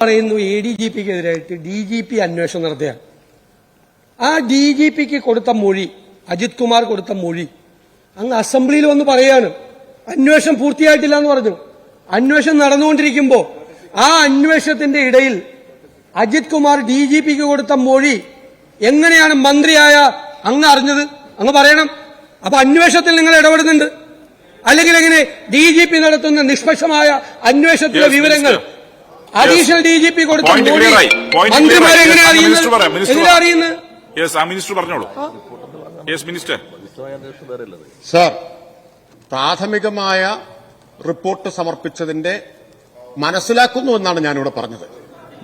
പറയുന്നു ADGPക്കെതിരായിട്ട് DGP അന്വേഷണം നടത്തുകയാണ്. ആ DGPക്ക് കൊടുത്ത മൊഴി, അജിത് കുമാർ കൊടുത്ത മൊഴി അങ്ങ് അസംബ്ലിയിൽ വന്ന് പറയാണ് അന്വേഷണം പൂർത്തിയായിട്ടില്ല എന്ന് പറഞ്ഞു. അന്വേഷണം നടന്നുകൊണ്ടിരിക്കുമ്പോൾ ആ അന്വേഷണത്തിന്റെ ഇടയിൽ അജിത് കുമാർ DGPക്ക് കൊടുത്ത മൊഴി എങ്ങനെയാണ് മന്ത്രിയായ അങ്ങ് അറിഞ്ഞത്? അങ്ങ് പറയണം. അപ്പൊ അന്വേഷണത്തിൽ നിങ്ങൾ ഇടപെടുന്നുണ്ട്, അല്ലെങ്കിൽ എങ്ങനെ DGP നടത്തുന്ന നിഷ്പക്ഷമായ അന്വേഷണത്തിലെ വിവരങ്ങൾ അഡീഷണൽ DGP കൊടുത്ത മന്ത്രിമാരെ എങ്ങനെ അറിയുന്നത്? സർ, പ്രാഥമികമായ റിപ്പോർട്ട് സമർപ്പിച്ചതിന്റെ മനസ്സിലാക്കുന്നു എന്നാണ് ഞാനിവിടെ പറഞ്ഞത്.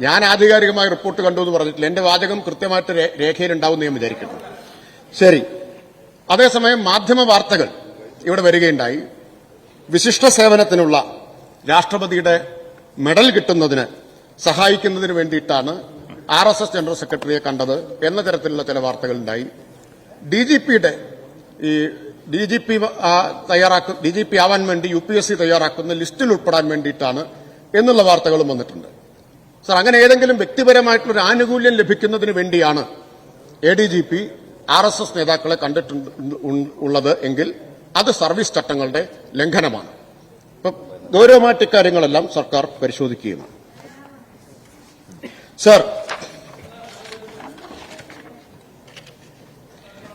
ഞാൻ ആധികാരികമായ റിപ്പോർട്ട് കണ്ടു എന്ന് പറഞ്ഞിട്ടില്ല. എന്റെ വാചകം കൃത്യമായിട്ട് രേഖയിലുണ്ടാവും ഞാൻ വിചാരിക്കുന്നു. ശരി. അതേസമയം മാധ്യമ വാർത്തകൾ ഇവിടെ വരികയുണ്ടായി. വിശിഷ്ട സേവനത്തിനുള്ള രാഷ്ട്രപതിയുടെ മെഡൽ കിട്ടുന്നതിന് സഹായിക്കുന്നതിന് വേണ്ടിയിട്ടാണ് RSS ജനറൽ സെക്രട്ടറിയെ കണ്ടത് എന്ന തരത്തിലുള്ള ചില വാർത്തകളുണ്ടായി. DGP ആവാൻ വേണ്ടി UPSC തയ്യാറാക്കുന്ന ലിസ്റ്റിൽ ഉൾപ്പെടാൻ വേണ്ടിയിട്ടാണ് എന്നുള്ള വാർത്തകളും വന്നിട്ടുണ്ട്. സർ, അങ്ങനെ ഏതെങ്കിലും വ്യക്തിപരമായിട്ടുള്ളൊരു ആനുകൂല്യം ലഭിക്കുന്നതിന് വേണ്ടിയാണ് ADGP RSS നേതാക്കളെ കണ്ടിട്ടുള്ളത് എങ്കിൽ അത് സർവീസ് ചട്ടങ്ങളുടെ ലംഘനമാണ്. ഇപ്പം ഗൗരവമായിട്ട് ഇക്കാര്യങ്ങളെല്ലാം സർക്കാർ പരിശോധിക്കുകയാണ്. സർ,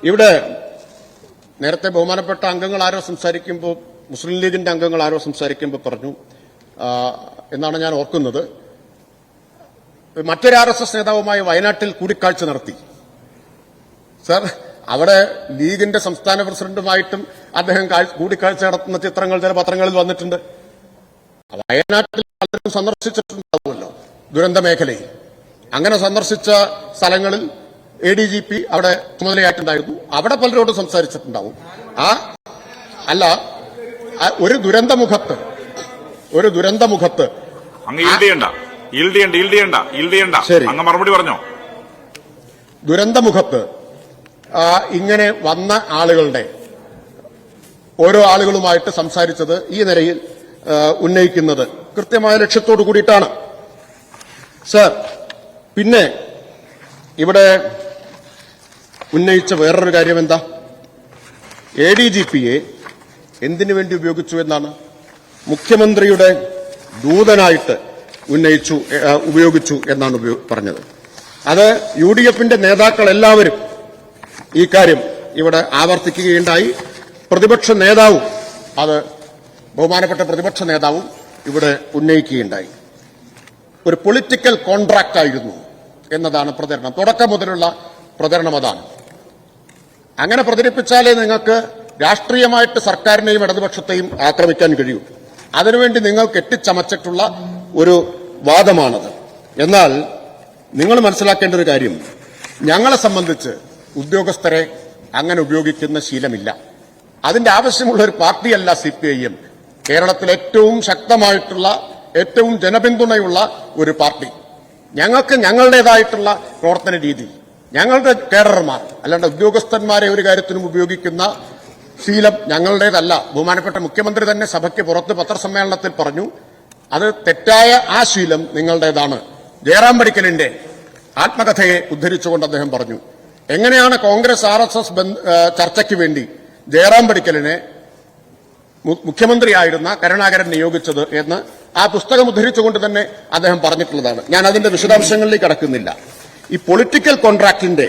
ഇവിടെ നേരത്തെ ബഹുമാനപ്പെട്ട അംഗങ്ങൾ ആരോ സംസാരിക്കുമ്പോൾ, മുസ്ലിം ലീഗിന്റെ അംഗങ്ങൾ ആരോ സംസാരിക്കുമ്പോൾ പറഞ്ഞു എന്നാണ് ഞാൻ ഓർക്കുന്നത്, മറ്റൊരു RSS നേതാവുമായി വയനാട്ടിൽ കൂടിക്കാഴ്ച നടത്തി. സർ, അവിടെ ലീഗിന്റെ സംസ്ഥാന പ്രസിഡന്റുമായിട്ടും അദ്ദേഹം കൂടിക്കാഴ്ച നടത്തുന്ന ചിത്രങ്ങൾ ചില പത്രങ്ങളിൽ വന്നിട്ടുണ്ട്. വയനാട്ടിൽ പലരും സന്ദർശിച്ചിട്ടുണ്ടാവുമല്ലോ, ദുരന്ത മേഖലയിൽ. അങ്ങനെ സന്ദർശിച്ച സ്ഥലങ്ങളിൽ ADGP അവിടെ ചുമതലയായിട്ടുണ്ടായിരുന്നു. അവിടെ പലരോടും സംസാരിച്ചിട്ടുണ്ടാവും. ഒരു ദുരന്തമുഖത്ത് മറുപടി പറഞ്ഞോ. ദുരന്തമുഖത്ത് ഇങ്ങനെ വന്ന ആളുകളുടെ ഓരോ ആളുകളുമായിട്ട് സംസാരിച്ചത് ഈ നിലയിൽ ഉന്നയിക്കുന്നത് കൃത്യമായ ലക്ഷ്യത്തോടു കൂടിയിട്ടാണ്. സർ, പിന്നെ ഇവിടെ ഉന്നയിച്ച വേറൊരു കാര്യം എന്താ? ADGPയെ എന്തിനു വേണ്ടി ഉപയോഗിച്ചു എന്നാണ്? മുഖ്യമന്ത്രിയുടെ ദൂതനായിട്ട് ഉപയോഗിച്ചു എന്നാണ് പറഞ്ഞത്. അത് UDFന്റെ നേതാക്കൾ എല്ലാവരും ഈ കാര്യം ഇവിടെ ആവർത്തിക്കുകയുണ്ടായി. പ്രതിപക്ഷ നേതാവും ബഹുമാനപ്പെട്ട പ്രതിപക്ഷ നേതാവും ഇവിടെ ഉന്നയിക്കുകയുണ്ടായി. ഒരു പൊളിറ്റിക്കൽ കോൺട്രാക്ട് ആയിരുന്നു എന്നതാണ് പ്രചരണം. തുടക്കം മുതലുള്ള പ്രചരണം അതാണ്. അങ്ങനെ പ്രചരിപ്പിച്ചാലേ നിങ്ങൾക്ക് രാഷ്ട്രീയമായിട്ട് സർക്കാരിനെയും ഇടതുപക്ഷത്തെയും ആക്രമിക്കാൻ കഴിയൂ. അതിനുവേണ്ടി നിങ്ങൾ കെട്ടിച്ചമച്ചിട്ടുള്ള ഒരു വാദമാണത്. എന്നാൽ നിങ്ങൾ മനസ്സിലാക്കേണ്ട ഒരു കാര്യം, ഞങ്ങളെ സംബന്ധിച്ച് ഉദ്യോഗസ്ഥരെ അങ്ങനെ ഉപയോഗിക്കുന്ന ശീലമില്ല. അതിന്റെ ആവശ്യമുള്ള ഒരു പാർട്ടിയല്ല CPIM. കേരളത്തിൽ ഏറ്റവും ശക്തമായിട്ടുള്ള, ഏറ്റവും ജനപിന്തുണയുള്ള ഒരു പാർട്ടി. ഞങ്ങൾക്ക് ഞങ്ങളുടേതായിട്ടുള്ള പ്രവർത്തന രീതി, ഞങ്ങളുടെ കേഡർമാർ, അല്ലാണ്ട് ഉദ്യോഗസ്ഥന്മാരെ ഒരു കാര്യത്തിനും ഉപയോഗിക്കുന്ന ശീലം ഞങ്ങളുടേതല്ല. ബഹുമാനപ്പെട്ട മുഖ്യമന്ത്രി തന്നെ സഭയ്ക്ക് പുറത്ത് പത്രസമ്മേളനത്തിൽ പറഞ്ഞു, അത് തെറ്റായ ആ ശീലം നിങ്ങളുടേതാണ്. ജയറാം പടിക്കലിന്റെ ആത്മകഥയെ ഉദ്ധരിച്ചുകൊണ്ട് അദ്ദേഹം പറഞ്ഞു, എങ്ങനെയാണ് കോൺഗ്രസ് RSS ചർച്ചയ്ക്ക് വേണ്ടി ജയറാം പടിക്കലിനെ മുഖ്യമന്ത്രിയായിരുന്ന കരുണാകരൻ നിയോഗിച്ചത് എന്ന് ആ പുസ്തകം ഉദ്ധരിച്ചുകൊണ്ട് തന്നെ അദ്ദേഹം പറഞ്ഞിട്ടുള്ളതാണ്. ഞാൻ അതിന്റെ വിശദാംശങ്ങളിലേക്ക് കടക്കുന്നില്ല. ഈ പൊളിറ്റിക്കൽ കോൺട്രാക്ടിന്റെ